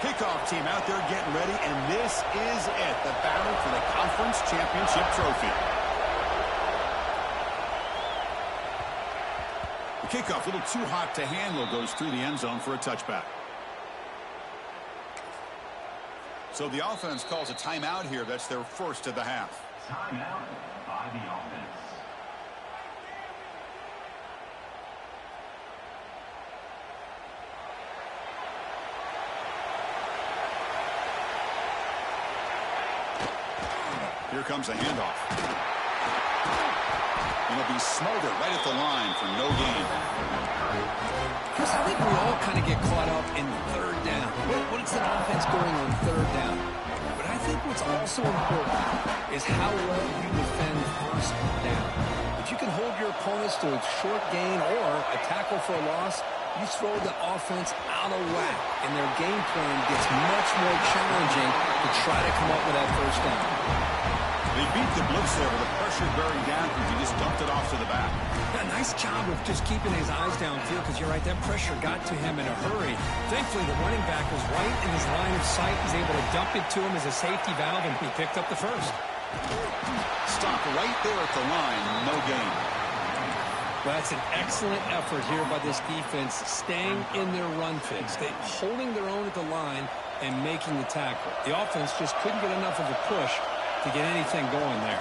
Kickoff team out there getting ready, and this is it, the battle for the conference championship trophy. The kickoff, a little too hot to handle, goes through the end zone for a touchback. So the offense calls a timeout here. That's their first of the half. Timeout by the offense. Here comes a handoff. It'll be smothered right at the line for no gain. Chris, I think we all kind of get caught up in third down. What is the offense going on third down? But I think what's also important is how well you defend first down. If you can hold your opponents to a short gain or a tackle for a loss, you throw the offense out of whack, and their game plan gets much more challenging to try to come up with that first down. They beat the blitz there with the pressure bearing down because he just dumped it off to the back. Yeah, nice job of just keeping his eyes downfield because you're right, that pressure got to him in a hurry. Thankfully, the running back was right in his line of sight. He's able to dump it to him as a safety valve, and he picked up the first. Stop right there at the line, no gain. Well, that's an excellent effort here by this defense, staying in their run fix. They holding their own at the line and making the tackle. The offense just couldn't get enough of a push to get anything going there.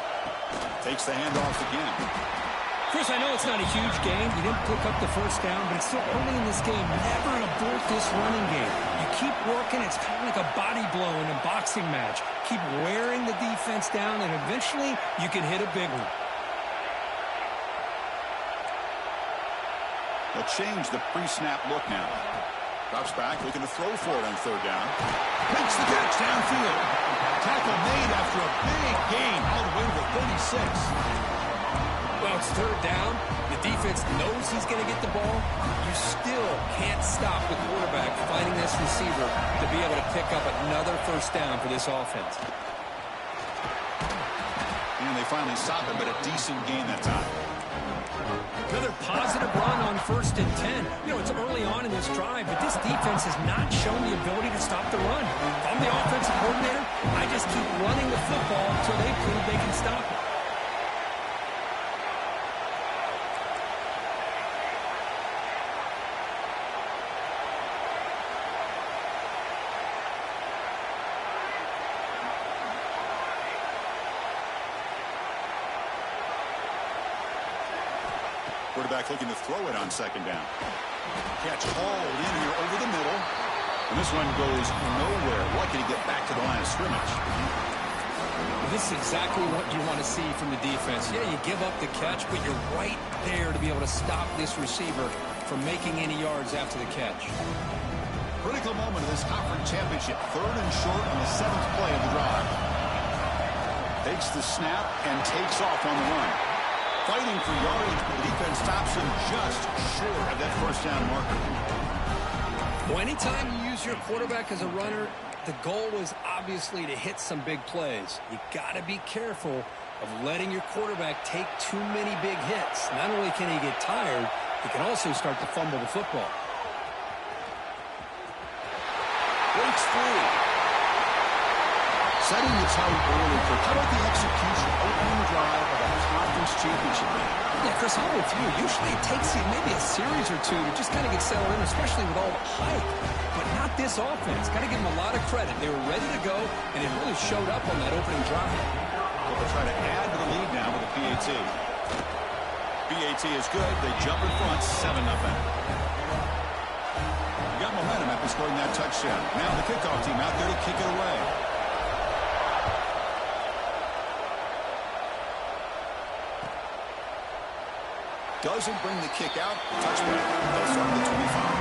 Takes the handoff again. Chris, I know it's not a huge game. You didn't pick up the first down, but it's still early in this game. Never abort this running game. You keep working. It's kind of like a body blow in a boxing match. Keep wearing the defense down, and eventually you can hit a big one. They'll change the pre-snap look now. Drops back, looking to throw for it on third down. Makes the catch downfield. Tackle made after a big gain all the way to the 36. Well, it's third down. The defense knows he's going to get the ball. You still can't stop the quarterback finding this receiver to be able to pick up another first down for this offense. And they finally stop him, but a decent gain that time. Another positive run on 1st and 10. You know, it's early on in this drive, but this defense has not shown the ability to stop the run. If I'm the offensive coordinator, I just keep running the football until they prove they can stop it. Quarterback looking to throw it on second down. Catch hauled in here over the middle. And this one goes nowhere. Lucky to get back to the line of scrimmage. This is exactly what you want to see from the defense. Yeah, you give up the catch, but you're right there to be able to stop this receiver from making any yards after the catch. Critical moment of this conference championship. 3rd and short on the 7th play of the drive. Takes the snap and takes off on the run. Fighting for yardage, but the defense stops him just short of that first down marker. Well, anytime you use your quarterback as a runner, the goal is obviously to hit some big plays. You got to be careful of letting your quarterback take too many big hits. Not only can he get tired, he can also start to fumble the football. Breaks free. Setting the tone early. How about the execution opening drive of a conference championship game? Yeah, Chris, I'm with you. Usually it takes you maybe a series or two to just kind of get settled in, especially with all the hype. But not this offense. Got to give them a lot of credit. They were ready to go, and it really showed up on that opening drive. Well, they'll try to add to the lead now with a PAT. PAT is good. They jump in front, 7-0. You got momentum after scoring that touchdown. Now the kickoff team out there to kick it away. Doesn't bring the kick out. Touchback. They'll start at the 25.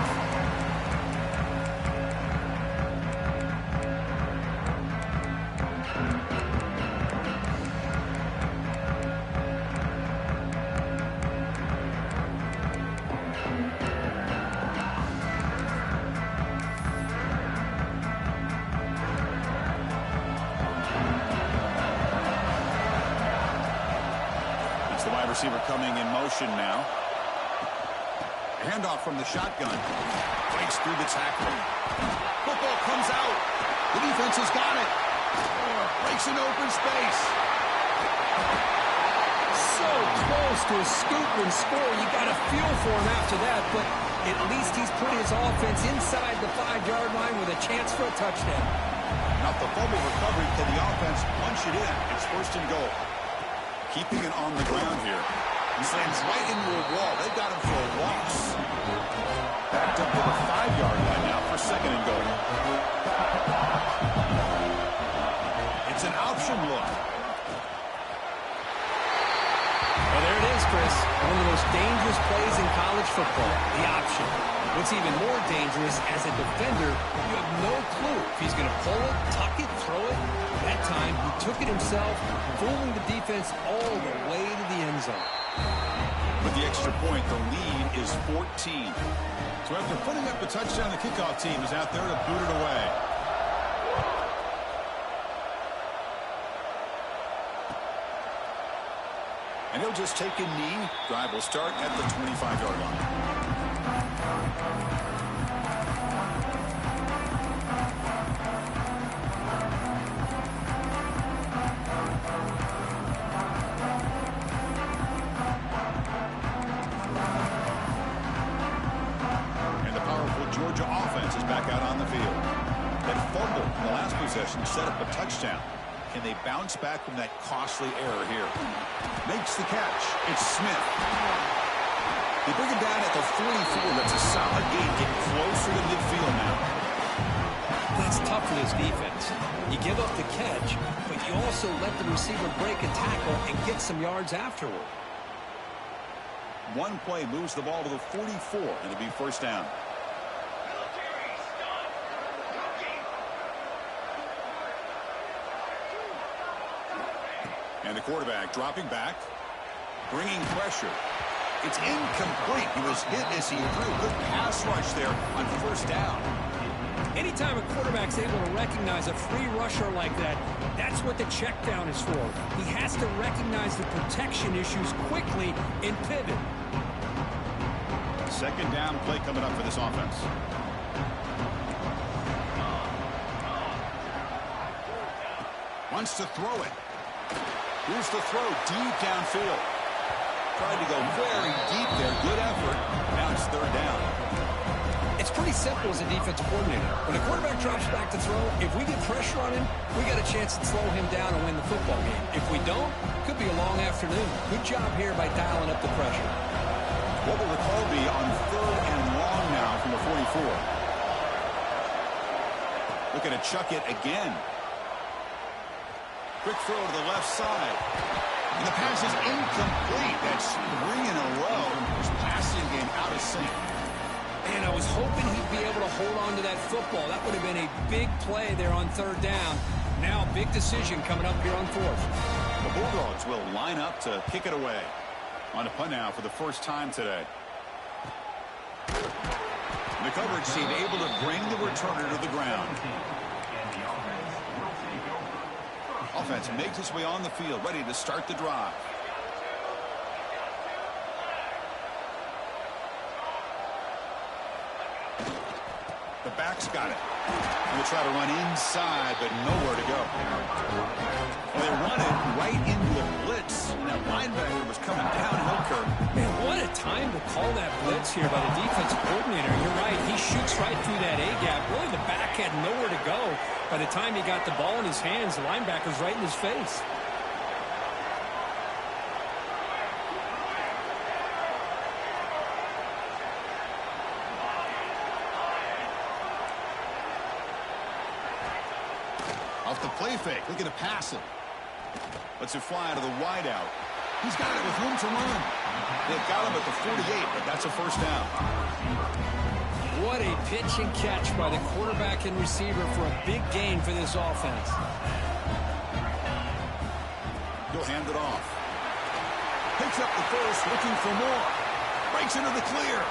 Receiver coming in motion now. Handoff from the shotgun. Fights through the tackle. Football comes out. The defense has got it. Breaks into open space. So close to a scoop and score. You got to feel for him after that, but at least he's put his offense inside the 5-yard line with a chance for a touchdown. Not the fumble recovery. Can the offense punch it in? It's first and goal. Keeping it on the ground here. He slams right into a wall. They've got him for a loss. Backed up to the 5-yard line now for second and goal. It's an option look. Well, there it is, Chris. One of the most dangerous plays in college football, the option. What's even more dangerous, as a defender, you have no clue if he's going to pull it, tuck it, throw it. That time, he took it himself, fooling the defense all the way to the end zone. With the extra point, the lead is 14. So after putting up a touchdown, the kickoff team is out there to boot it away. And he'll just take a knee. Drive will start at the 25-yard line. And the powerful Georgia offense is back out on the field. That fumble in the last possession set up a touchdown. Can they bounce back from that costly error here? Makes the catch. It's Smith. They bring him down at the 44. That's a solid gain, getting closer to midfield now. That's tough for this defense. You give up the catch, but you also let the receiver break a tackle and get some yards afterward. One play moves the ball to the 44, and it'll be first down. And the quarterback dropping back, bringing pressure. It's incomplete. He was hit as he threw. Good pass rush there on first down. Anytime a quarterback's able to recognize a free rusher like that, that's what the check down is for. He has to recognize the protection issues quickly and pivot. Second down play coming up for this offense. Wants to throw it. Here's the throw deep downfield. Tried to go very deep there. Good effort. Now it's third down. It's pretty simple as a defensive coordinator. When a quarterback drops back to throw, if we get pressure on him, we got a chance to slow him down and win the football game. If we don't, could be a long afternoon. Good job here by dialing up the pressure. What will the call be on third and long now from the 44? Looking to chuck it again. Quick throw to the left side. And the pass is incomplete. That's 3 in a row. His passing game out of sync. And I was hoping he'd be able to hold on to that football. That would have been a big play there on third down. Now, big decision coming up here on fourth. The Bulldogs will line up to kick it away. On a punt now for the first time today. The coverage team able to bring the returner to the ground. Offense makes its way on the field, ready to start the drive. The back's got it. We'll try to run inside, but nowhere to go. Well, they run it right into the blitz. And that linebacker was coming downhill, Kirk. Man, what a time to call that blitz here by the defensive coordinator. You're right. He shoots right through that A-gap. Really, the back had nowhere to go. By the time he got the ball in his hands, the linebacker's right in his face. Off the play fake, looking to pass it. Lets it fly out of the wideout. He's got it with room to run. They've got him at the 48, but that's a first down. What a pitch and catch by the quarterback and receiver for a big gain for this offense. He'll hand it off. Picks up the first, looking for more. Breaks into the clear.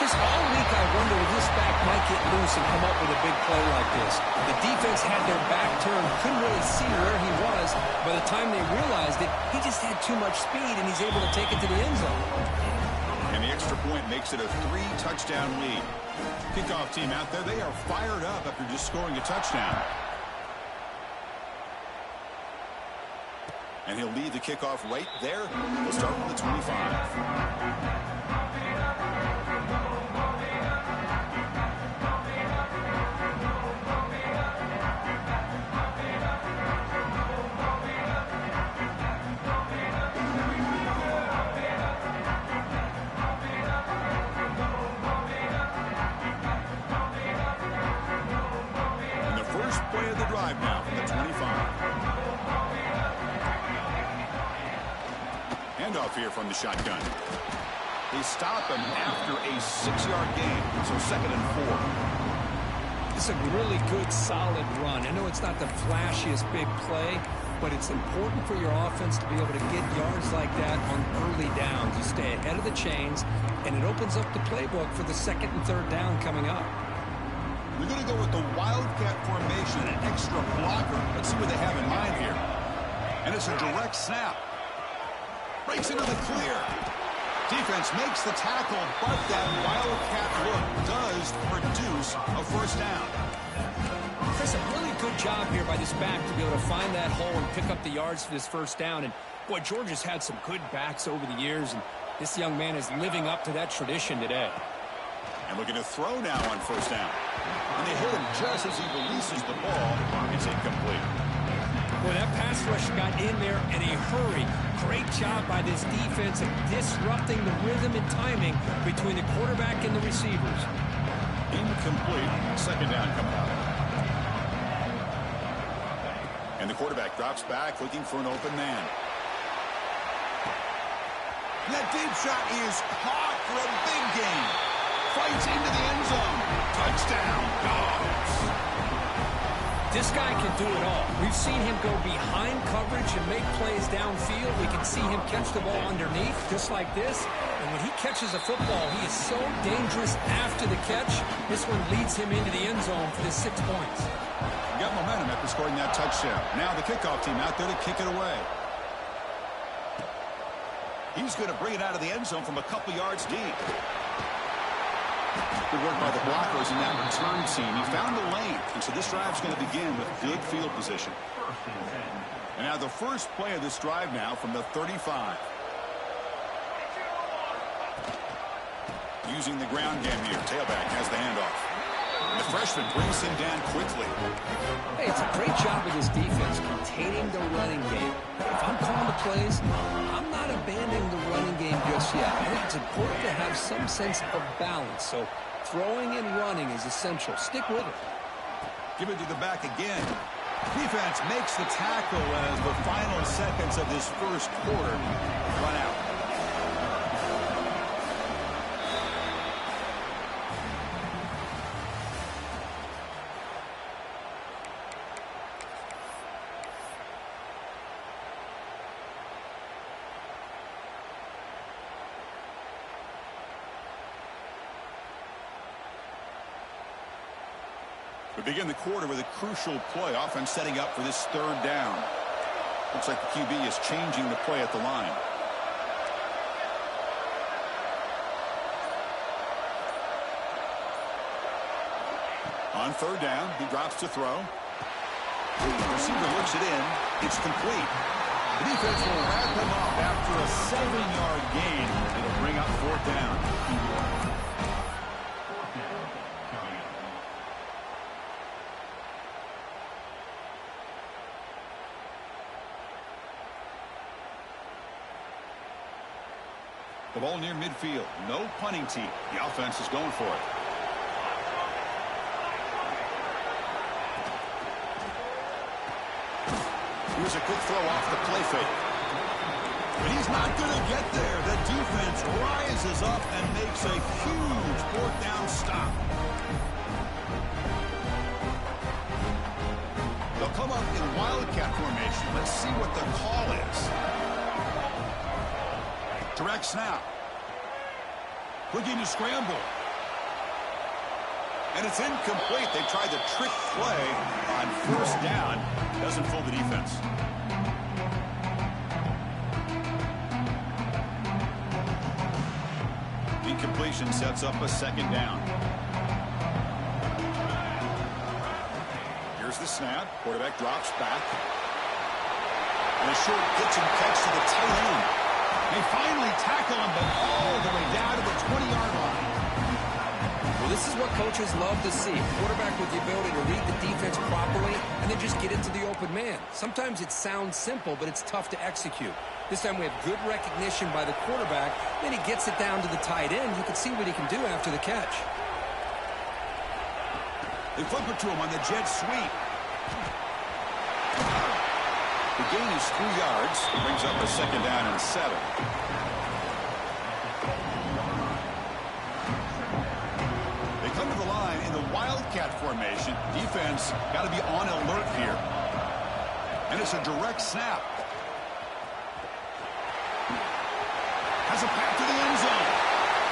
Just all week I wonder if this back might get loose and come up with a big play like this. The defense had their back turned, couldn't really see where he was. By the time they realized it, he just had too much speed, and he's able to take it to the end zone. And the extra point makes it a 3-touchdown lead. Kickoff team out there, they are fired up after just scoring a touchdown. And he'll lead the kickoff right there. He'll start with the 25. Play of the drive now from the 25. Handoff here from the shotgun. They stop him after a 6-yard gain, so 2nd and 4. It's a really good, solid run. I know it's not the flashiest big play, but it's important for your offense to be able to get yards like that on early downs. You stay ahead of the chains, and it opens up the playbook for the 2nd and 3rd down coming up. They're going to go with the Wildcat formation, an extra blocker. Let's see what they have in mind here. And it's a direct snap. Breaks into the clear. Defense makes the tackle, but that Wildcat look does produce a 1st down. Chris, a really good job here by this back to be able to find that hole and pick up the yards for this 1st down. And, boy, Georgia's had some good backs over the years, and this young man is living up to that tradition today. And looking to throw now on 1st down. And they hit him just as he releases the ball. It's incomplete. Well, that pass rush got in there in a hurry. Great job by this defense of disrupting the rhythm and timing between the quarterback and the receivers. Incomplete. 2nd down coming up. And the quarterback drops back looking for an open man. And that deep shot is caught for a big gain. Fights into the end zone. Touchdown, Dogs. This guy can do it all. We've seen him go behind coverage and make plays downfield. We can see him catch the ball underneath, just like this. And when he catches a football, he is so dangerous after the catch. This one leads him into the end zone for the 6 points. Got momentum after scoring that touchdown. Now the kickoff team out there to kick it away. He's going to bring it out of the end zone from a couple yards deep. Good work by the blockers in that return team. He found the lane, and so this drive's going to begin with good field position. And now the first play of this drive now from the 35. Using the ground game here. Tailback has the handoff. And the freshman brings him down quickly. Hey, it's a great job of this defense containing the running game. If I'm calling the plays, I'm not abandoning the running game just yet. I think it's important to have some sense of balance. So throwing and running is essential. Stick with it. Give it to the back again. Defense makes the tackle as the final seconds of this 1st quarter run out. We begin the quarter with a crucial play. Offense setting up for this 3rd down. Looks like the QB is changing the play at the line. On 3rd down, he drops to throw. The receiver looks it in. It's complete. The defense will wrap him up after a 7-yard gain. It'll bring up 4th down. The ball near midfield. No punting team. The offense is going for it. Here's a quick throw off the play fake. But he's not going to get there. The defense rises up and makes a huge 4th down stop. They'll come up in Wildcat formation. Let's see what the call is. Direct snap. Looking to scramble. And it's incomplete. They tried the trick play on 1st down. Doesn't fool the defense. Incompletion sets up a second down. Here's the snap. Quarterback drops back. And a short pitch and catch to the tight end. They finally tackle him, but all the way down to the 20-yard line. Well, this is what coaches love to see. A quarterback with the ability to read the defense properly and then just get into the open man. Sometimes it sounds simple, but it's tough to execute. This time we have good recognition by the quarterback. Then he gets it down to the tight end. You can see what he can do after the catch. They flip it to him on the jet sweep. The gain is 3 yards. Brings up a second down and 7. They come to the line in the Wildcat formation. Defense got to be on alert here. And it's a direct snap. Has a path to the end zone.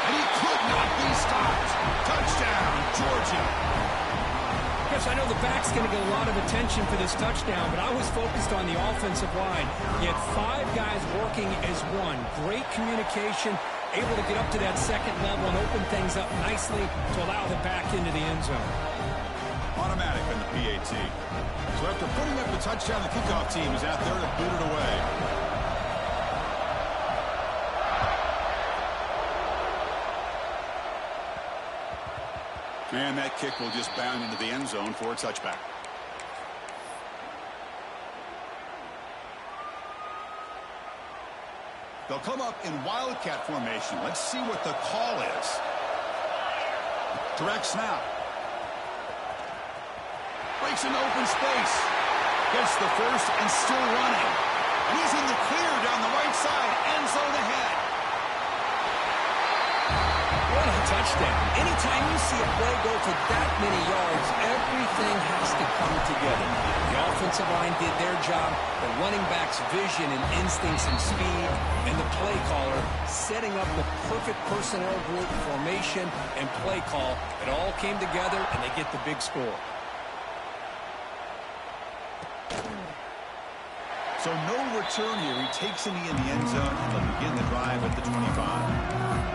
And he could not be stopped. Touchdown, Georgia. Yes, I know the back's going to get a lot of attention for this touchdown, but I was focused on the offensive line. You had 5 guys working as one. Great communication, able to get up to that second level and open things up nicely to allow the back into the end zone. Automatic on the PAT. So after putting up the touchdown, the kickoff team is out there to boot it away. And that kick will just bound into the end zone for a touchback. They'll come up in Wildcat formation. Let's see what the call is. Direct snap. Breaks into open space. Gets the first and still running. And he's in the clear down the right side. End zone ahead. What a touchdown. Anytime you see a play go for that many yards, everything has to come together. The offensive line did their job, the running back's vision and instincts and speed, and the play caller setting up the perfect personnel group, formation, and play call. It all came together, and they get the big score. So no return here. He takes him in the end zone, and they'll begin the drive at the 25.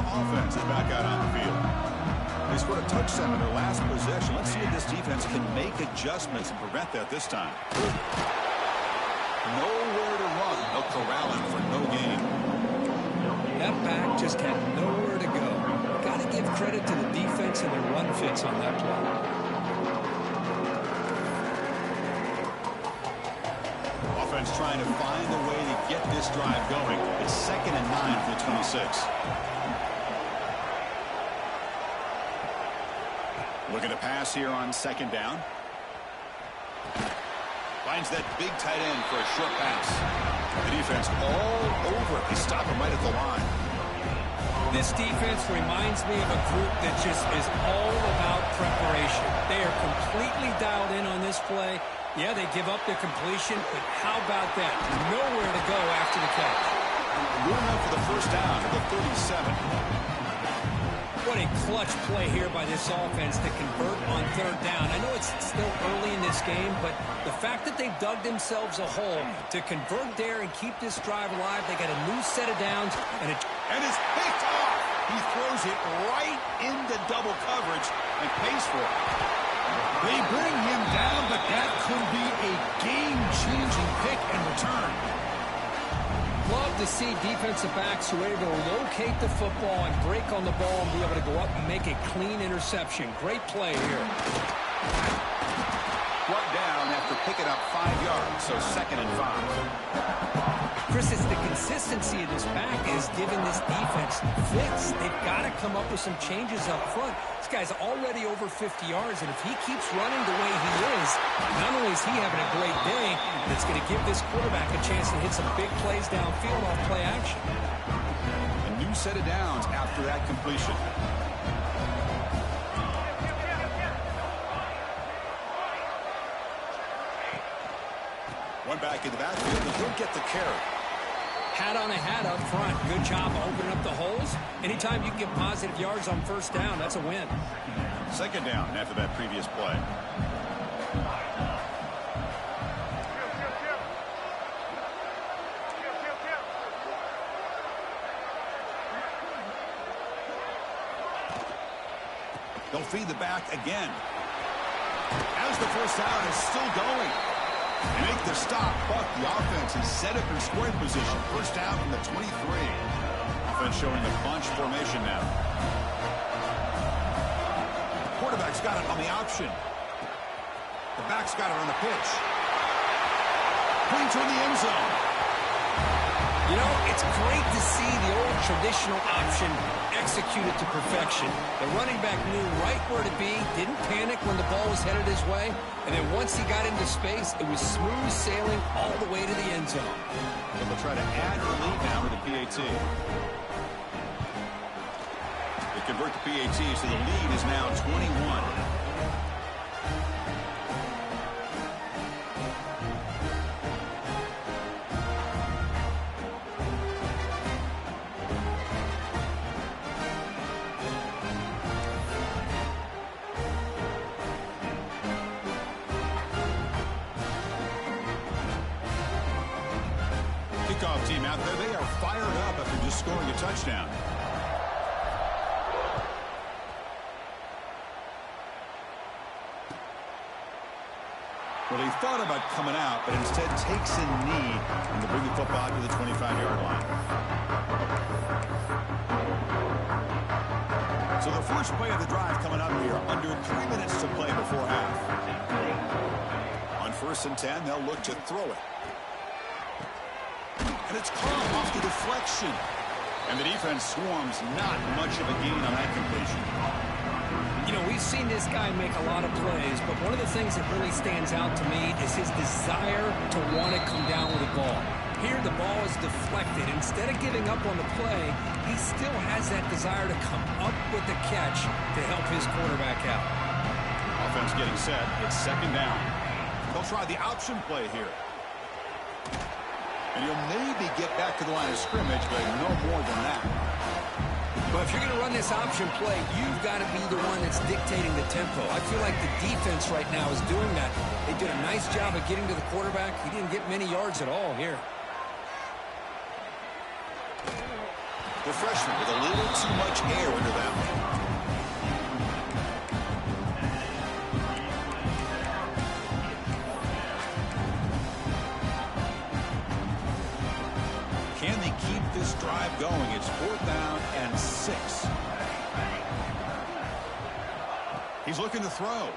Offense is back out on the field. They scored a touchdown in their last possession. Let's see if this defense can make adjustments and prevent that this time. Nowhere to run. They'll corral him for no gain. That back just had nowhere to go. Got to give credit to the defense and their run fits on that play. Offense trying to find a way to get this drive going. It's 2nd and 9 for the 26. Looking to pass here on 2nd down. Finds that big tight end for a short pass. The defense all over it. They stop him right at the line. This defense reminds me of a group that just is all about preparation. They are completely dialed in on this play. Yeah, they give up the completion, but how about that? Nowhere to go after the catch. Going up for the first down to the 37. What a clutch play here by this offense to convert on 3rd down. I know it's still early in this game, but the fact that they've dug themselves a hole to convert there and keep this drive alive, they got a new set of downs. And it's picked off. He throws it right into double coverage and pays for it. They bring him down, but that could be a game-changing pick and return. Love to see defensive backs who are able to locate the football and break on the ball and be able to go up and make a clean interception. Great play here. Brought down after picking up 5 yards, so 2nd and 5. Chris, it's the consistency of this back is giving this defense fits. They've got to come up with some changes up front. This guy's already over 50 yards, and if he keeps running the way he is, not only is he having a great day, but it's going to give this quarterback a chance to hit some big plays downfield off play action. A new set of downs after that completion. One back in the backfield, and he'll get the carry. Hat on a hat up front. Good job opening up the holes. Anytime you can get positive yards on 1st down, that's a win. Second down after that previous play. They'll feed the back again. As the first down is still going. They make the stop, but the offense is set up in scoring position. First down from the 23. Offense showing a bunch formation now. Quarterback's got it on the option. The back's got it on the pitch. Points toward the end zone. You know, it's great to see the old traditional option executed to perfection. The running back knew right where to be, didn't panic when the ball was headed his way, and then once he got into space, it was smooth sailing all the way to the end zone. And they'll try to add or lead now with the PAT. They convert the PAT, so the lead is now 21. Kickoff team out there, they are fired up after just scoring a touchdown. Well, he thought about coming out, but instead takes a knee and they bring the football to the 25-yard line. So the first play of the drive coming up here, under 3 minutes to play before half. On 1st and 10, they'll look to throw it. And it's caught off the deflection. And the defense swarms, not much of a gain on that completion. You know, we've seen this guy make a lot of plays, but one of the things that really stands out to me is his desire to want to come down with the ball. Here, the ball is deflected. Instead of giving up on the play, he still has that desire to come up with the catch to help his quarterback out. Offense getting set. It's second down. They'll try the option play here. And he'll maybe get back to the line of scrimmage, but no more than that. But if you're going to run this option play, you've got to be the one that's dictating the tempo. I feel like the defense right now is doing that. They did a nice job of getting to the quarterback. He didn't get many yards at all here. The freshman with a little too much air under that one. Can they keep this drive going? It's 4th down and 6. He's looking to throw.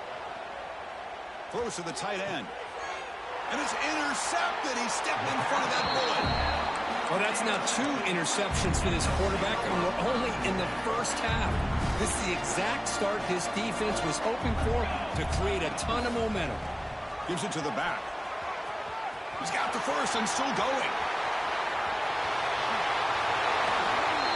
Throws to the tight end. And it's intercepted. He stepped in front of that bullet. Well, that's now 2 interceptions for this quarterback, and we're only in the first half. This is the exact start this defense was hoping for to create a ton of momentum. Gives it to the back. He's got the first and still going.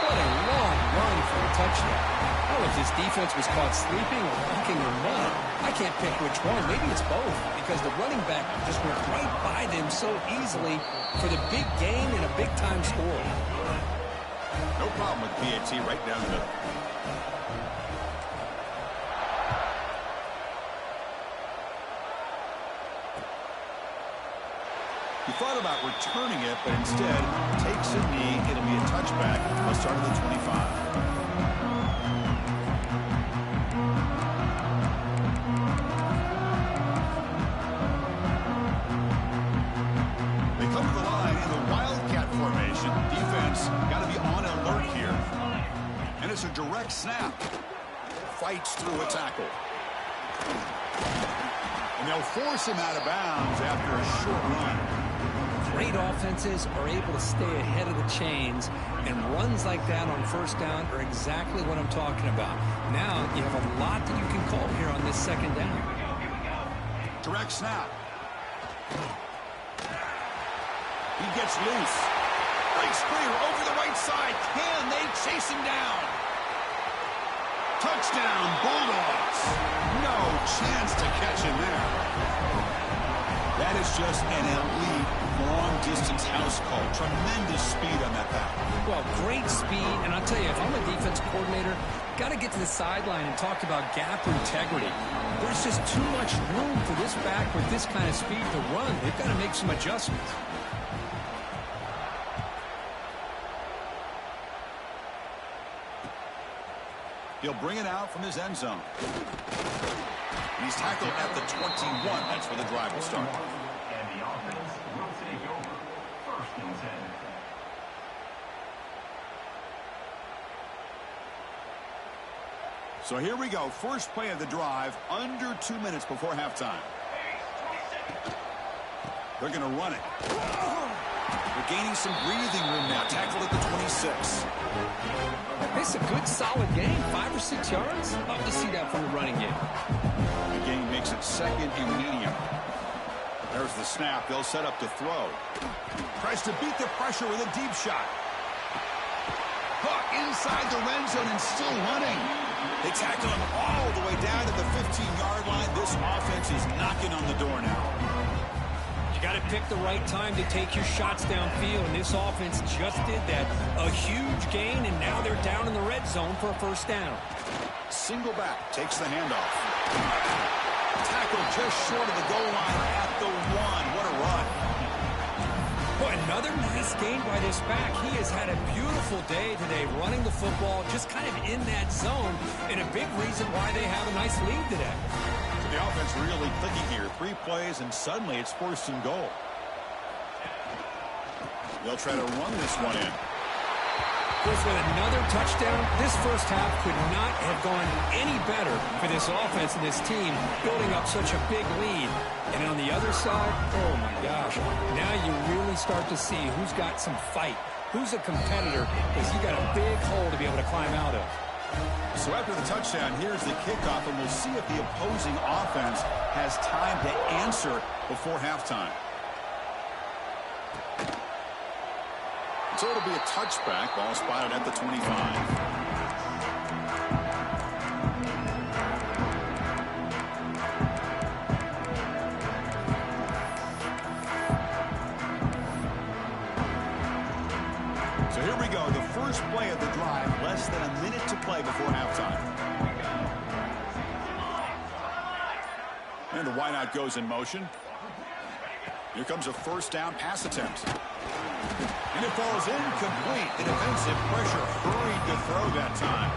What a long run for a touchdown. I don't know if this defense was caught sleeping or walking or what. I can't pick which one. Maybe it's both, because the running back just went right by them so easily for the big gain and a big-time score. No problem with PAT right down the middle. He thought about returning it, but instead takes a knee. It'll be a touchback. They'll start at the 25. It's a direct snap. Fights through a tackle. And they'll force him out of bounds after a short run. Great offenses are able to stay ahead of the chains, and runs like that on 1st down are exactly what I'm talking about. Now you have a lot that you can call here on this 2nd down. Direct snap. He gets loose. Breaks clear over the right side. Can they chase him down? Touchdown, Bulldogs. No chance to catch him there. That is just an elite long-distance house call. Tremendous speed on that back. Well, great speed, and I'll tell you, if I'm a defense coordinator, got to get to the sideline and talked about gap integrity. There's just too much room for this back with this kind of speed to run. They've got to make some adjustments. He'll bring it out from his end zone. He's tackled at the 21. That's where the drive will start. And the offense will take over. 1st and 10. So here we go. First play of the drive, under 2 minutes before halftime. They're going to run it. They're gaining some breathing room now. Tackled at the 26. It's a good, solid game. 5 or 6 yards. Love to see that from the running game. The game makes it 2nd and medium. There's the snap. They'll set up to throw. Tries to beat the pressure with a deep shot. Hook inside the red zone and still running. They tackle him all the way down to the 15-yard line. This offense is knocking on the door now. You got to pick the right time to take your shots downfield, and this offense just did that. A huge gain, and now they're down in the red zone for a first down. Single back takes the handoff. Tackled just short of the goal line at the 1. What a run. Boy, another nice gain by this back. He has had a beautiful day today running the football, just kind of in that zone, and a big reason why they have a nice lead today. The offense really clicking here. 3 plays, and suddenly it's 1st and goal. They'll try to run this one in. With another touchdown, this first half could not have gone any better for this offense and this team, building up such a big lead. And on the other side, oh my gosh, now you really start to see who's got some fight, who's a competitor, because you got a big hole to be able to climb out of. So after the touchdown, here's the kickoff, and we'll see if the opposing offense has time to answer before halftime. So it'll be a touchback. Ball spotted at the 25. So here we go, the first play of the drive, less than a minute to play before halftime. And the wideout goes in motion. Here comes a first down pass attempt. And it falls incomplete. The defensive pressure hurried to throw that time.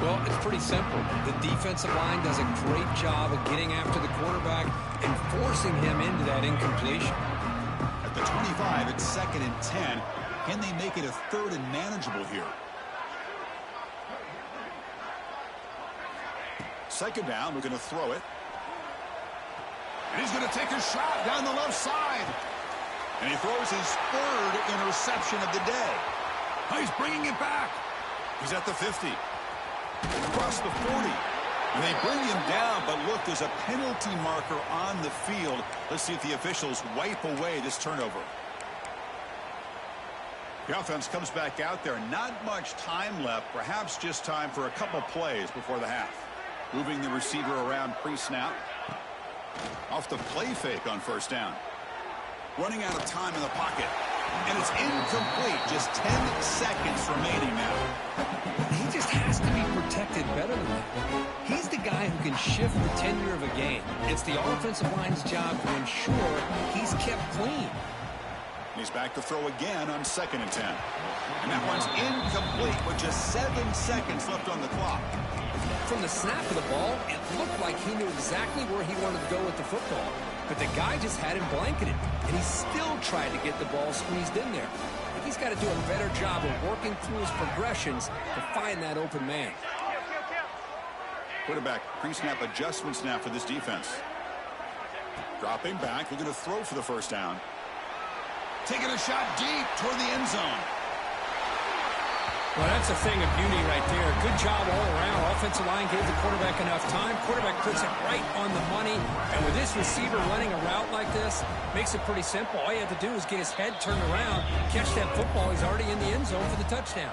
Well, it's pretty simple. The defensive line does a great job of getting after the quarterback and forcing him into that incompletion. At the 25, it's 2nd and 10. Can they make it a 3rd and manageable here? 2nd down, we're going to throw it. And he's going to take a shot down the left side. And he throws his 3rd interception of the day. Oh, he's bringing it back. He's at the 50. Across the 40. And they bring him down, but look, there's a penalty marker on the field. Let's see if the officials wipe away this turnover. The offense comes back out there. Not much time left. Perhaps just time for a couple plays before the half. Moving the receiver around pre-snap. Off the play fake on first down. Running out of time in the pocket. And it's incomplete. Just 10 seconds remaining now. He just has to be protected better than that. He's the guy who can shift the tenure of a game. It's the offensive line's job to ensure he's kept clean. He's back to throw again on 2nd and 10. And that one's incomplete with just 7 seconds left on the clock. From the snap of the ball, it looked like he knew exactly where he wanted to go with the football. But the guy just had him blanketed, and he still tried to get the ball squeezed in there. I think he's got to do a better job of working through his progressions to find that open man. Quarterback pre-snap adjustments now for this defense. Dropping back, we're going to throw for the first down. Taking a shot deep toward the end zone. Well, that's a thing of beauty right there. Good job all around. Offensive line gave the quarterback enough time. Quarterback puts it right on the money. And with this receiver running a route like this, makes it pretty simple. All you have to do is get his head turned around, catch that football. He's already in the end zone for the touchdown.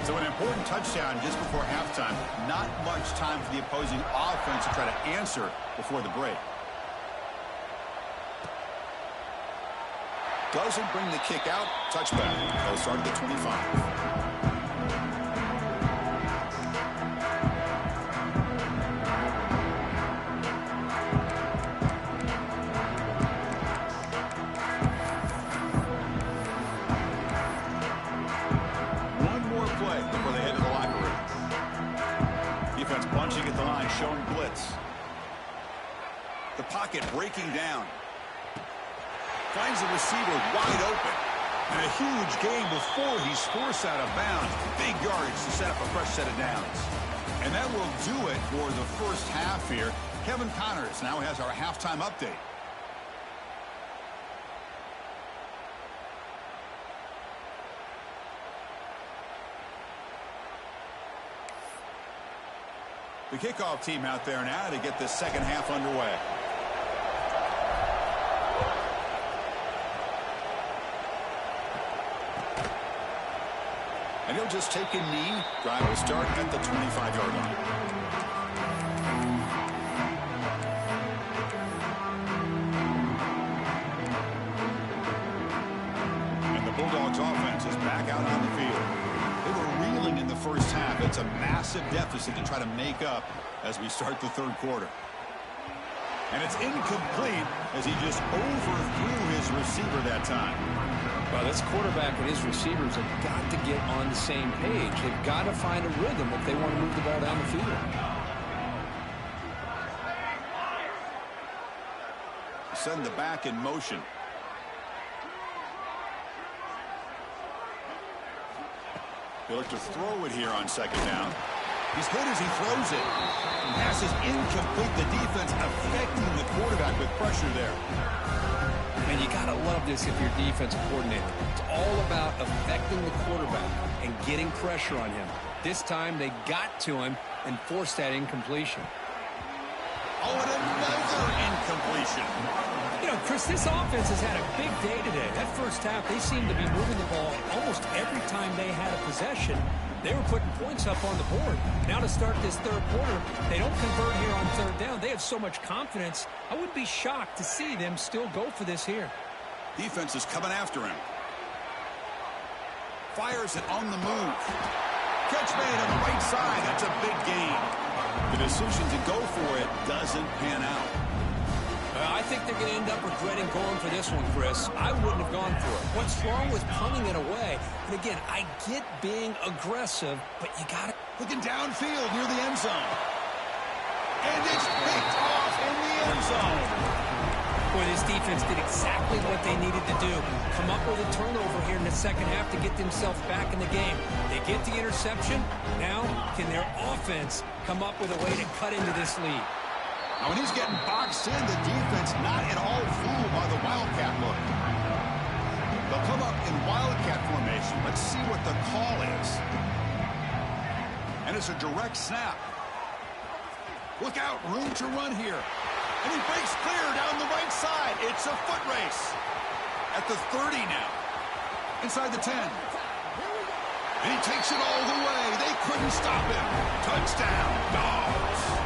So an important touchdown just before halftime. Not much time for the opposing offense to try to answer before the break. Doesn't bring the kick out. Touchback. They'll start at the 25. defense bunching at the line, showing blitz. The pocket breaking down. Finds the receiver wide open. And a huge gain before he's forced out of bounds. Big yardage to set up a fresh set of downs. And that will do it for the first half here. Kevin Connors now has our halftime update. The kickoff team out there now to get this second half underway. And he'll just take a knee. Drive will start at the 25-yard line. And the Bulldogs offense is back out on the field. They were reeling in the first half. It's a massive deficit to try to make up as we start the third quarter. And it's incomplete as he just overthrew his receiver that time. Well, this quarterback and his receivers have got to get on the same page. They've got to find a rhythm if they want to move the ball down the field. Send the back in motion. He'll look to throw it here on second down. He's hit as he throws it. Pass is incomplete. The defense affecting the quarterback with pressure there. And you got to love this if you're defensive coordinator. It's all about affecting the quarterback and getting pressure on him. This time they got to him and forced that incompletion. Oh, and another incompletion. You know, Chris, this offense has had a big day today. That first half, they seemed to be moving the ball almost every time they had a possession. They were putting points up on the board. Now to start this third quarter, they don't convert here on third down. They have so much confidence. I wouldn't be shocked to see them still go for this here. Defense is coming after him. Fires it on the move. Catch made on the right side. That's a big gain. The decision to go for it doesn't pan out. I think they're going to end up regretting going for this one, Chris. I wouldn't have gone for it. What's wrong with punting it away? And again, I get being aggressive, but you got to... Looking downfield near the end zone. And it's picked off in the end zone. Boy, this defense did exactly what they needed to do. Come up with a turnover here in the second half to get themselves back in the game. They get the interception. Now, can their offense come up with a way to cut into this lead? Now, when he's getting boxed in, the defense not at all fooled by the Wildcat look. They'll come up in Wildcat formation. Let's see what the call is. And it's a direct snap. Look out, room to run here. And he breaks clear down the right side. It's a foot race. At the 30 now. Inside the 10. And he takes it all the way. They couldn't stop him. Touchdown, Dogs.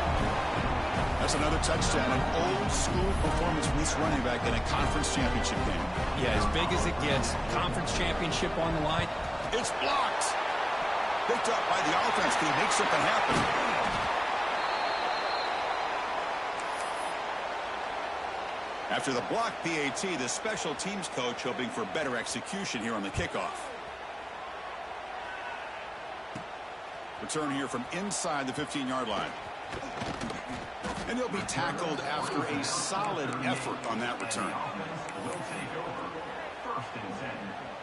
That's another touchdown, an old-school performance from this running back in a conference championship game. Yeah, as big as it gets. Conference championship on the line. It's blocked. Picked up by the offense. Can he make something happen? After the block PAT, the special teams coach hoping for better execution here on the kickoff. Return here from inside the 15-yard line. And he'll be tackled after a solid effort on that return.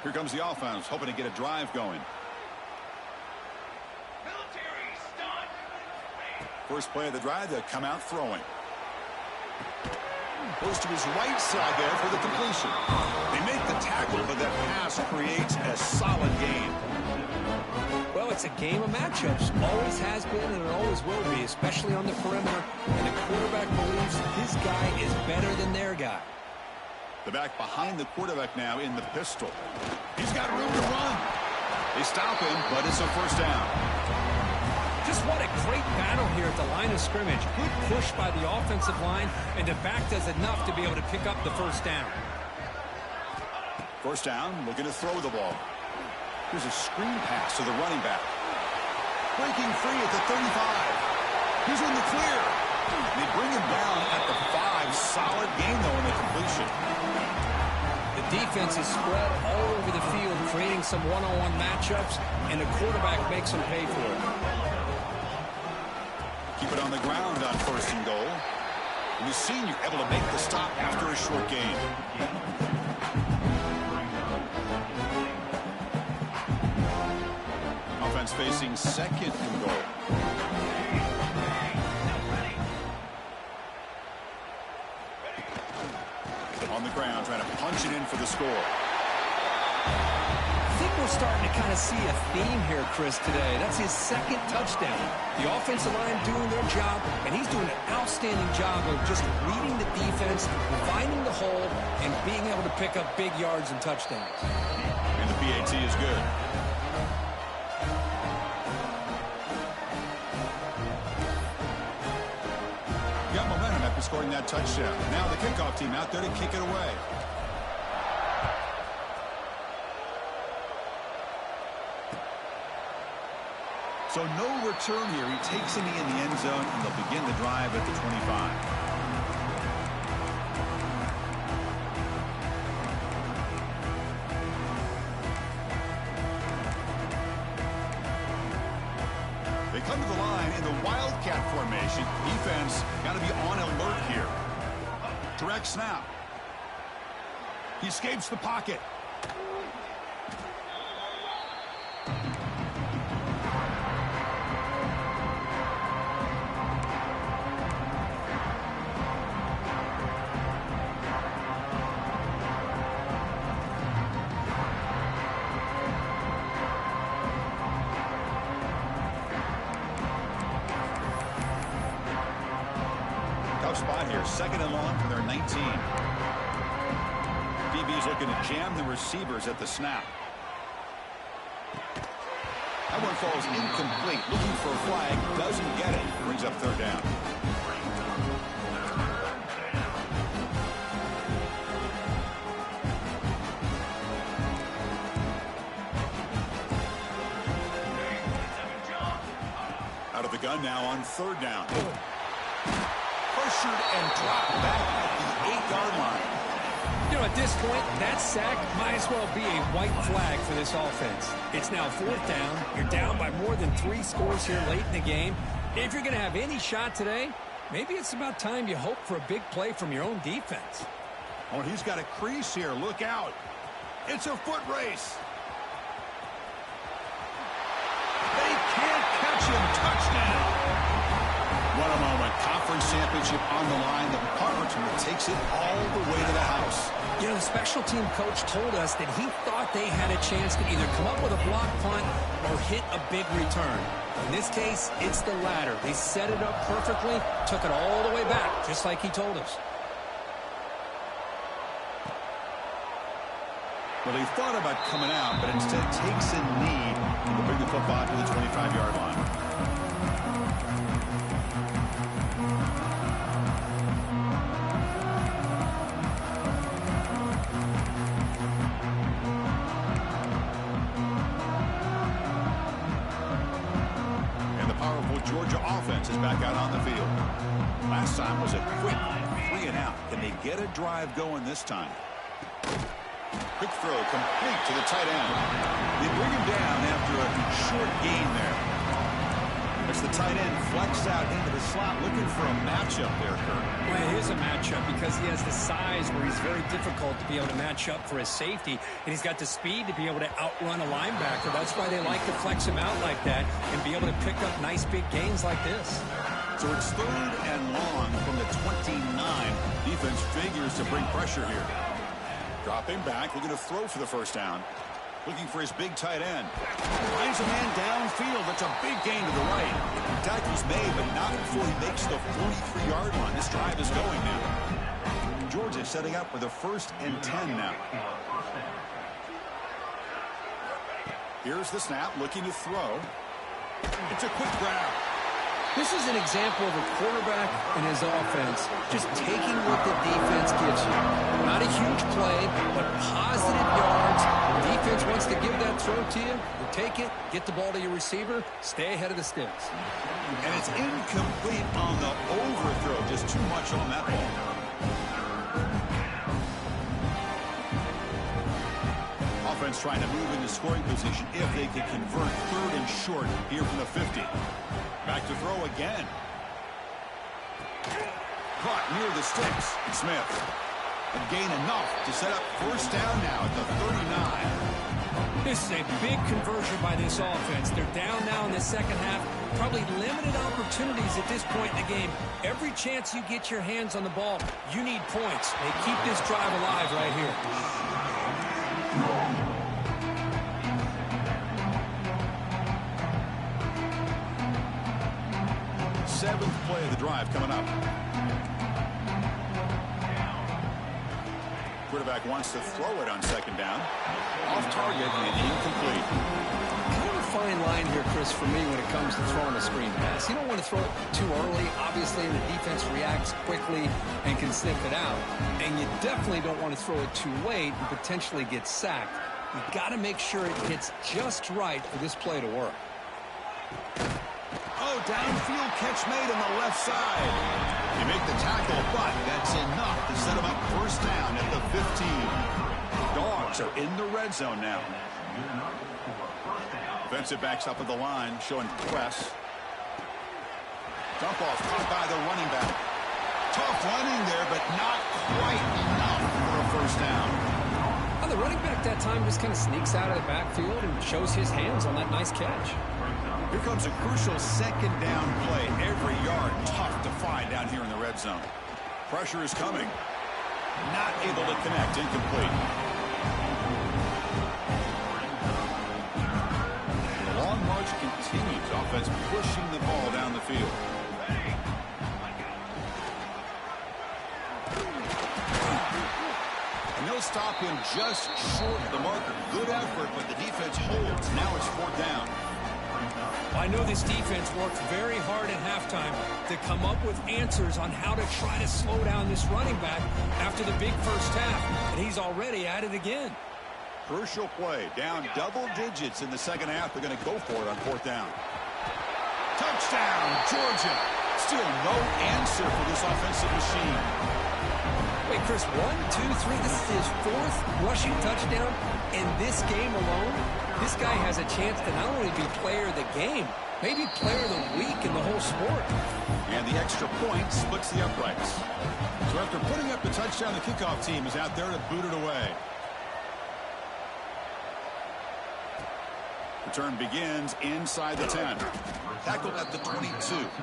Here comes the offense, hoping to get a drive going. First play of the drive, they'll come out throwing. Goes to his right side there for the completion. They make the tackle, but that pass creates a solid gain. Well, it's a game of matchups. Always has been and it always will be, especially on the perimeter. And the quarterback believes his guy is better than their guy. The back behind the quarterback now in the pistol. He's got room to run. They stop him, but it's a first down. Just what a great battle here at the line of scrimmage. Good push by the offensive line, and the back does enough to be able to pick up the first down. First down, looking to throw the ball. Here's a screen pass to the running back. Breaking free at the 35. He's in the clear. They bring him down at the 5. Solid gain, though, in the completion. The defense is spread all over the field, creating some one-on-one matchups, and the quarterback makes them pay for it. Keep it on the ground on 1st and goal. And the senior able to make the stop after a short gain. Offense facing 2nd and goal. On the ground, trying to punch it in for the score. I think we're starting to kind of see a theme here, Chris, today. That's his 2nd touchdown. The offensive line doing their job, and he's doing an outstanding job of just reading the defense, finding the hole, and being able to pick up big yards and touchdowns. And the PAT is good. Got momentum after scoring that touchdown. Now the kickoff team out there to kick it away. So no return here. He takes it in the end zone, and they'll begin the drive at the 25. They come to the line in the Wildcat formation. Defense got to be on alert here. Direct snap. He escapes the pocket. Spot here, 2nd and long from their 19. DB's looking to jam the receivers at the snap. That one falls incomplete. Looking for a flag, doesn't get it. Brings up 3rd down. Out of the gun now on 3rd down. Pressured and dropped back at the 8-yard line. You know, at this point, that sack might as well be a white flag for this offense. It's now 4th down. You're down by more than 3 scores here late in the game. If you're going to have any shot today, maybe it's about time you hope for a big play from your own defense. Oh, he's got a crease here. Look out. It's a foot race. They can't catch him. Touchdown. What a moment. Conference championship on the line. The punt returner takes it all the way to the house. You know, the special team coach told us that he thought they had a chance to either come up with a block punt or hit a big return. In this case, it's the latter. They set it up perfectly, took it all the way back, just like he told us. Well, he thought about coming out, but instead takes a knee and will bring the football to the 25-yard line. Georgia offense is back out on the field. Last time was a quick 3 and out. Can they get a drive going this time? Quick throw complete to the tight end. They bring him down after a short gain there. As the tight end flexed out into the slot, looking for a matchup there, Kurt. Well, it is a matchup because he has the size where he's very difficult to be able to match up for his safety, and he's got the speed to be able to outrun a linebacker. That's why they like to flex him out like that and be able to pick up nice big gains like this. So it's 3rd and long from the 29. Defense figures to bring pressure here. Dropping back, looking to throw for the 1st down. Looking for his big tight end. Finds a man downfield. That's a big gain to the right. Tackle's made, but not before he makes the 43-yard line. This drive is going now. Georgia setting up for the 1st and 10 now. Here's the snap, looking to throw. It's a quick grab. This is an example of a quarterback and his offense just taking what the defense gives you. Not a huge play, but positive yards. The defense wants to give that throw to you. You take it, get the ball to your receiver, stay ahead of the sticks. And it's incomplete on the overthrow. Just too much on that ball. Offense trying to move into scoring position if they could convert 3rd and short here from the 50. Back to throw again. Caught near the sticks. Smith. And gain enough to set up first down now at the 39. This is a big conversion by this offense. They're down now in the second half. Probably limited opportunities at this point in the game. Every chance you get your hands on the ball, you need points. They keep this drive alive right here. Seventh play of the drive coming up. Quarterback wants to throw it on second down. Off target and incomplete. Kind of a fine line here, Chris, for me when it comes to throwing a screen pass. You don't want to throw it too early. Obviously, the defense reacts quickly and can sniff it out. And you definitely don't want to throw it too late and potentially get sacked. You've got to make sure it hits just right for this play to work. Oh, downfield catch made on the left side. You make the tackle, but that's enough to set him up first down at the 15. Dogs are in the red zone now. Defensive backs up at the line, showing press. Dump off caught by the running back. Tough running there, but not quite enough for a first down. Well, the running back that time just kind of sneaks out of the backfield and shows his hands on that nice catch. Here comes a crucial second down play. Every yard tough to find down here in the red zone. Pressure is coming. Not able to connect. Incomplete. The long march continues. Offense pushing the ball down the field. And they'll stop him just short of the marker. Good effort, but the defense holds. Now it's fourth down. I know this defense worked very hard at halftime to come up with answers on how to try to slow down this running back after the big first half, and he's already at it again. Crucial play. Down double digits in the second half. They're going to go for it on fourth down. Touchdown, Georgia. Still no answer for this offensive machine. Wait, Chris, 1, 2, 3. This is his fourth rushing touchdown in this game alone. This guy has a chance to not only be player of the game, maybe player of the week in the whole sport. And the extra point splits the uprights. So after putting up the touchdown, the kickoff team is out there to boot it away. Return begins inside the 10. Tackled at the 22.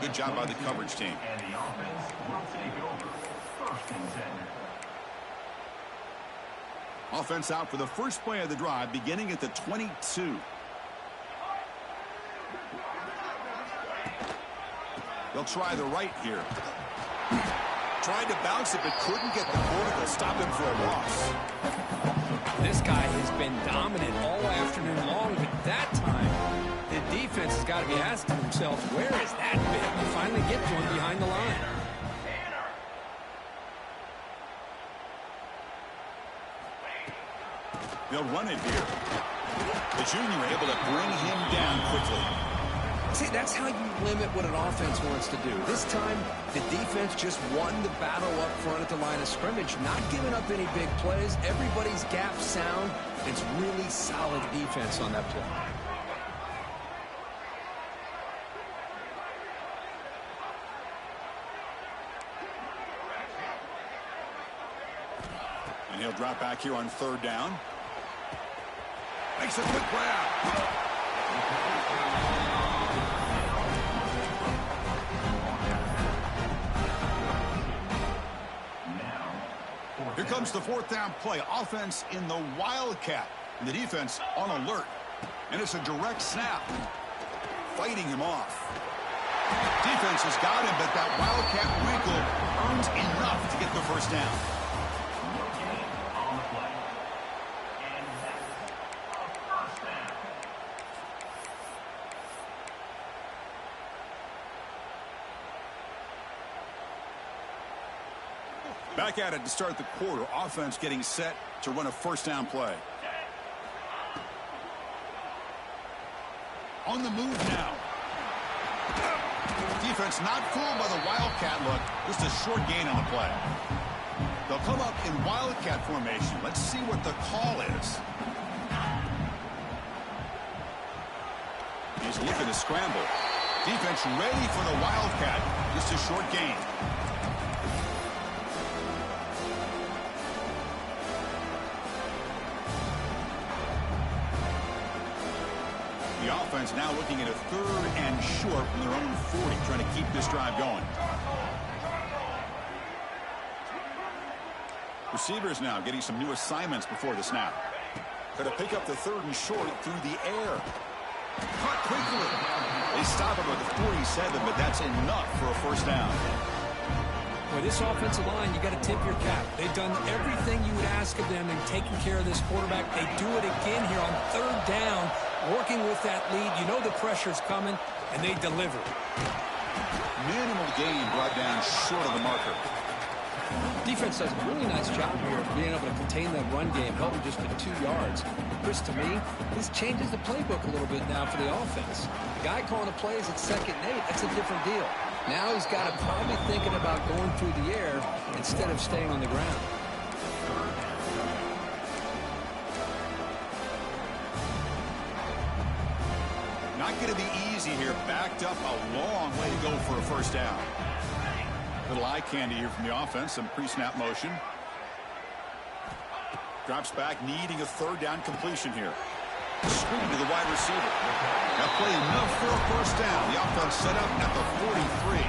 Good job by the coverage team. And the offense will take over first and 10. Offense out for the first play of the drive, beginning at the 22. They'll try the right here. Tried to bounce it, but couldn't get the vertical. Stop him for a loss. This guy has been dominant all afternoon long, but that time, the defense has got to be asking themselves, where is that bit to finally get to him behind the line? They'll run it here. The junior able to bring him down quickly. See, that's how you limit what an offense wants to do. This time, the defense just won the battle up front at the line of scrimmage, not giving up any big plays. Everybody's gap sound. It's really solid defense on that play. And he'll drop back here on third down. Makes a quick grab. Here comes the fourth down play. Offense in the Wildcat. And the defense on alert. And it's a direct snap. Fighting him off. Defense has got him, but that Wildcat wrinkle earns enough to get the first down. Back at it to start the quarter. Offense getting set to run a first down play. On the move now. Defense not fooled by the Wildcat look. Just a short gain on the play. They'll come up in Wildcat formation. Let's see what the call is. He's looking to scramble. Defense ready for the Wildcat. Just a short gain. offense now looking at a 3rd and short from their own 40, trying to keep this drive going. Receivers now getting some new assignments before the snap. Going to pick up the 3rd and short through the air. Caught quickly. They stop him at the 47, but that's enough for a first down. With this offensive line, you got to tip your cap. They've done everything you would ask of them in taking care of this quarterback. They do it again here on 3rd down, working with that lead. You know the pressure's coming, and they deliver. Minimal gain brought down short of the marker. Defense does a really nice job here of being able to contain that run game, helping just for 2 yards. Chris, to me, this changes the playbook a little bit now for the offense. The guy calling the plays at 2nd and 8, that's a different deal. Now he's got to probably thinking about going through the air instead of staying on the ground. Not going to be easy here. Backed up a long way to go for a first down. Little eye candy here from the offense. Some pre-snap motion. Drops back, needing a 3rd down completion here. Screen to the wide receiver. Now play enough for a first down. The offense set up at the 43.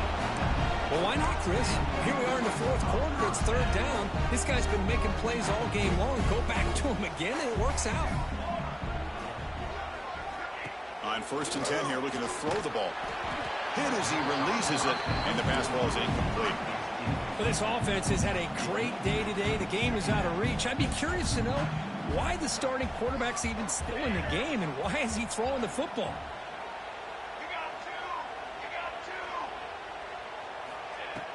Well, why not, Chris? Here we are in the 4th quarter. It's 3rd down. This guy's been making plays all game long. Go back to him again, and it works out. On 1st and 10 here, looking to throw the ball. Hit as he releases it, and the pass ball is incomplete. But this offense has had a great day today. The game is out of reach. I'd be curious to know why the starting quarterback's even still in the game, and why is he throwing the football?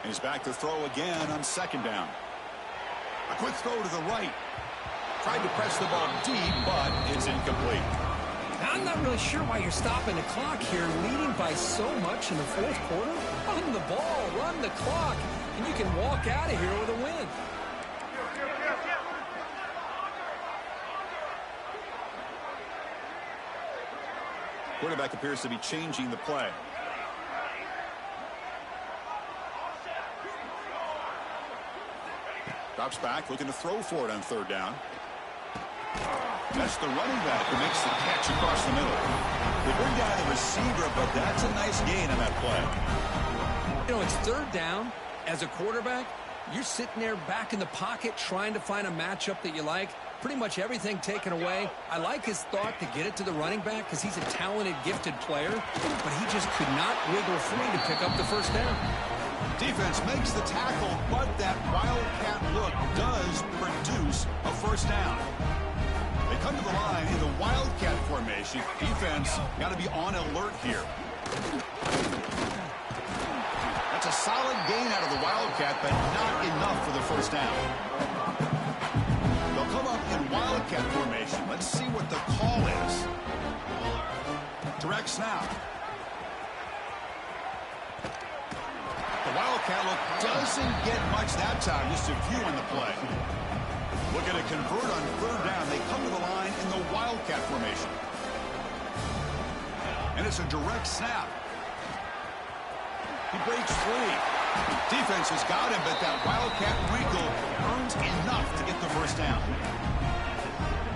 And he's back to throw again on 2nd down. A quick throw to the right. Tried to press the ball deep, but it's incomplete. I'm not really sure why you're stopping the clock here, leading by so much in the 4th quarter. Run the ball, run the clock, and you can walk out of here with a win. Quarterback appears to be changing the play. Drops back, looking to throw for it on 3rd down. That's the running back who makes the catch across the middle. They bring down the receiver, but that's a nice gain on that play. You know, it's 3rd down. As a quarterback, you're sitting there back in the pocket trying to find a matchup that you like. Pretty much everything taken away. I like his thought to get it to the running back because he's a talented, gifted player, but he just could not wiggle free to pick up the first down. Defense makes the tackle, but that wildcat look does produce a first down. They come to the line in the wildcat formation. Defense got to be on alert here. That's a solid gain out of the wildcat, but not enough for the first down. They'll come up in wildcat formation. Let's see what the call is. Direct snap. The wildcat look doesn't get much that time. Just a few on the play. Looking to convert on 3rd down. They come to the line in the wildcat formation. And it's a direct snap. He breaks free. Defense has got him, but that wildcat wrinkle earns enough to get the first down.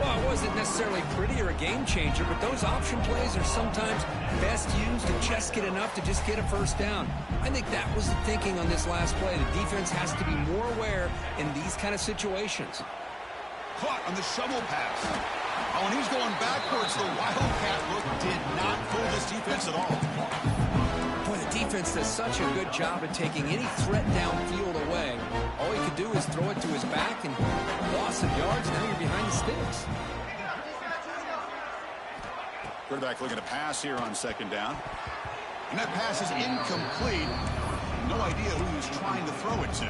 Well, it wasn't necessarily pretty or a game changer, but those option plays are sometimes best used to just get enough to just get a first down. I think that was the thinking on this last play. The defense has to be more aware in these kind of situations. Caught on the shovel pass. Oh, and he's going backwards. The wildcat look did not fool this defense at all. Boy, the defense does such a good job at taking any threat downfield away. All he could do is throw it to his back, and loss of yards, now you're behind the sticks. Quarterback looking to pass here on 2nd down. And that pass is incomplete. No idea who he was trying to throw it to.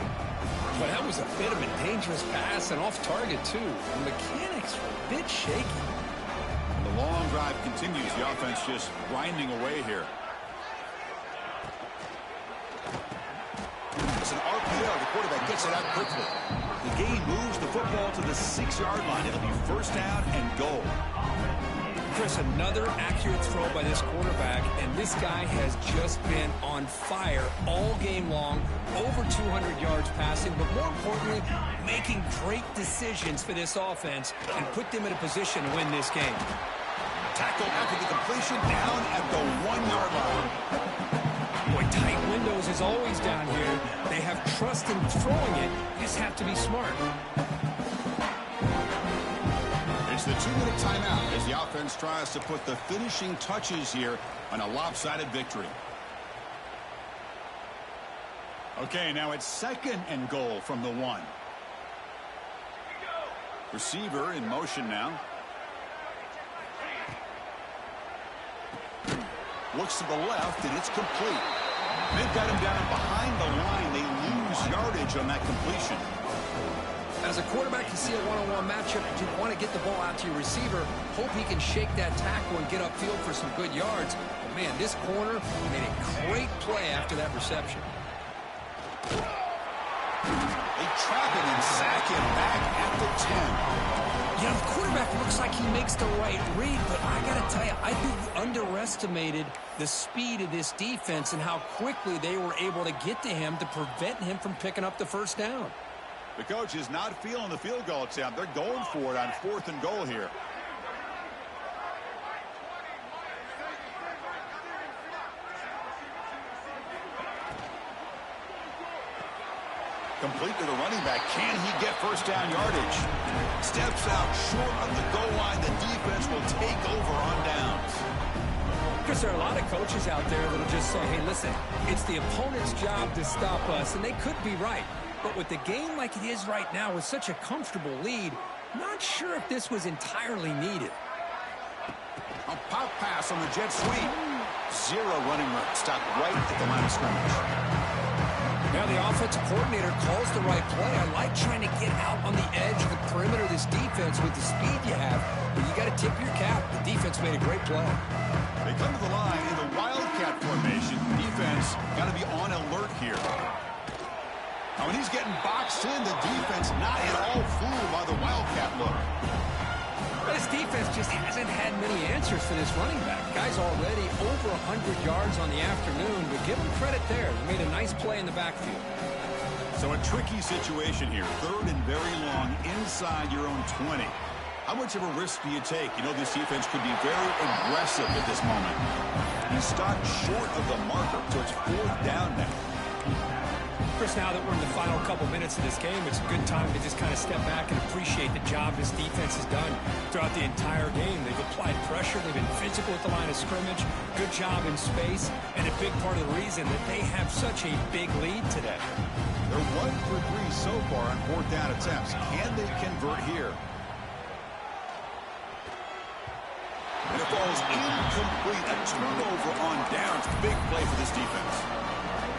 But that was a bit of a dangerous pass and off target, too. The mechanics were a bit shaky. And the long drive continues. The offense just grinding away here. It's an RPO. The quarterback gets it out quickly. The gain moves the football to the 6-yard line. It'll be first down and goal. Chris, another accurate throw by this quarterback, and this guy has just been on fire all game long, over 200 yards passing, but more importantly, making great decisions for this offense and put them in a position to win this game. Tackle after the completion down at the 1-yard line. Boy, tight windows is always down here. They have trust in throwing it. You just have to be smart. It's the 2-minute timeout as the offense tries to put the finishing touches here on a lopsided victory. Okay, now it's 2nd and goal from the 1. Receiver in motion now. Looks to the left, and it's complete. They've got him down behind the line. They lose yardage on that completion. As a quarterback, you see a one-on-one matchup. You want to get the ball out to your receiver. Hope he can shake that tackle and get upfield for some good yards. But, man, this corner made a great play after that reception. They trap him and sack him back at the 10. Yeah, the quarterback looks like he makes the right read, but I got to tell you, I think we underestimated the speed of this defense and how quickly they were able to get to him to prevent him from picking up the first down. The coach is not feeling the field goal attempt. They're going for it on 4th and goal here. Complete to the running back. Can he get first down yardage? Steps out short of the goal line. The defense will take over on downs. Because there are a lot of coaches out there that will just say, hey, listen, it's the opponent's job to stop us, and they could be right. But with the game like it is right now with such a comfortable lead, not sure if this was entirely needed. A pop pass on the jet sweep. 0 running room. Stopped right at the line of scrimmage. Now the offensive coordinator calls the right play. I like trying to get out on the edge of the perimeter of this defense with the speed you have. But you got to tip your cap. The defense made a great play. They come to the line in the Wildcat formation. Defense got to be on alert here. Now when he's getting boxed in, the defense not at all fooled by the Wildcat look. This defense just hasn't had many answers for this running back. Guy's already over 100 yards on the afternoon, but give him credit there. He made a nice play in the backfield. So a tricky situation here. 3rd and very long inside your own 20. How much of a risk do you take? You know this defense could be very aggressive at this moment. He stopped short of the marker, so it's 4th down now. Chris, now that we're in the final couple minutes of this game, it's a good time to just kind of step back and appreciate the job this defense has done throughout the entire game. They've applied pressure. They've been physical at the line of scrimmage. Good job in space, and a big part of the reason that they have such a big lead today. They're 1 for 3 so far on 4th down attempts. Can they convert here? And it falls incomplete. A turnover on downs. Big play for this defense.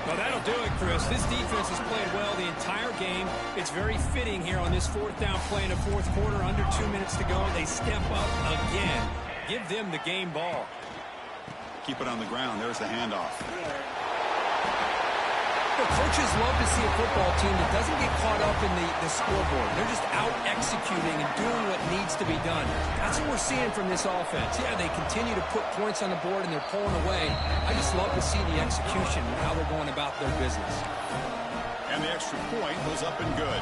Well, that'll do it, Chris. This defense has played well the entire game. It's very fitting here on this 4th down play in the 4th quarter. Under 2 minutes to go. They step up again. Give them the game ball. Keep it on the ground. There's the handoff. The coaches love to see a football team that doesn't get caught up in the scoreboard. They're just out executing and doing what needs to be done. That's what we're seeing from this offense. Yeah, they continue to put points on the board and they're pulling away. I just love to see the execution and how they're going about their business. And the extra point was up and good.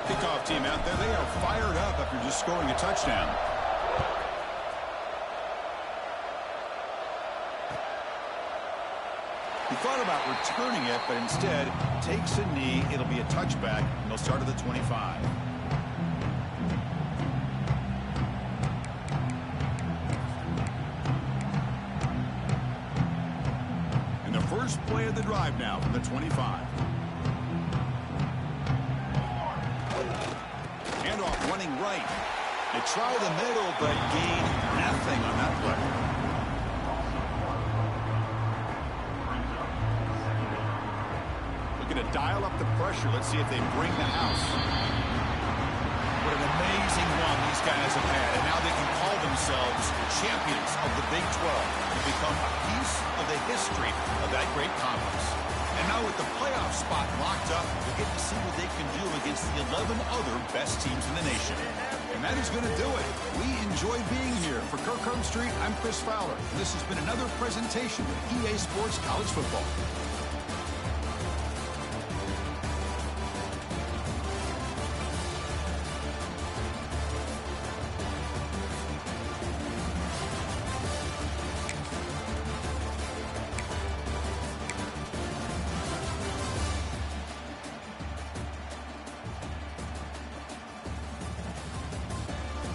Kickoff team out there, they are fired up after just scoring a touchdown. He thought about returning it, but instead takes a knee. It'll be a touchback, and they'll start at the 25. And the first play of the drive now from the 25. Handoff running right. They try the middle, but gain nothing on that play. To dial up the pressure. Let's see if they bring the house. What an amazing run these guys have had, and now they can call themselves champions of the Big 12 and become a piece of the history of that great conference. And now with the playoff spot locked up, we get to see what they can do against the 11 other best teams in the nation. And that is going to do it. We enjoy being here. For Kirk Herbstreit, I'm Chris Fowler. And this has been another presentation of EA Sports College Football.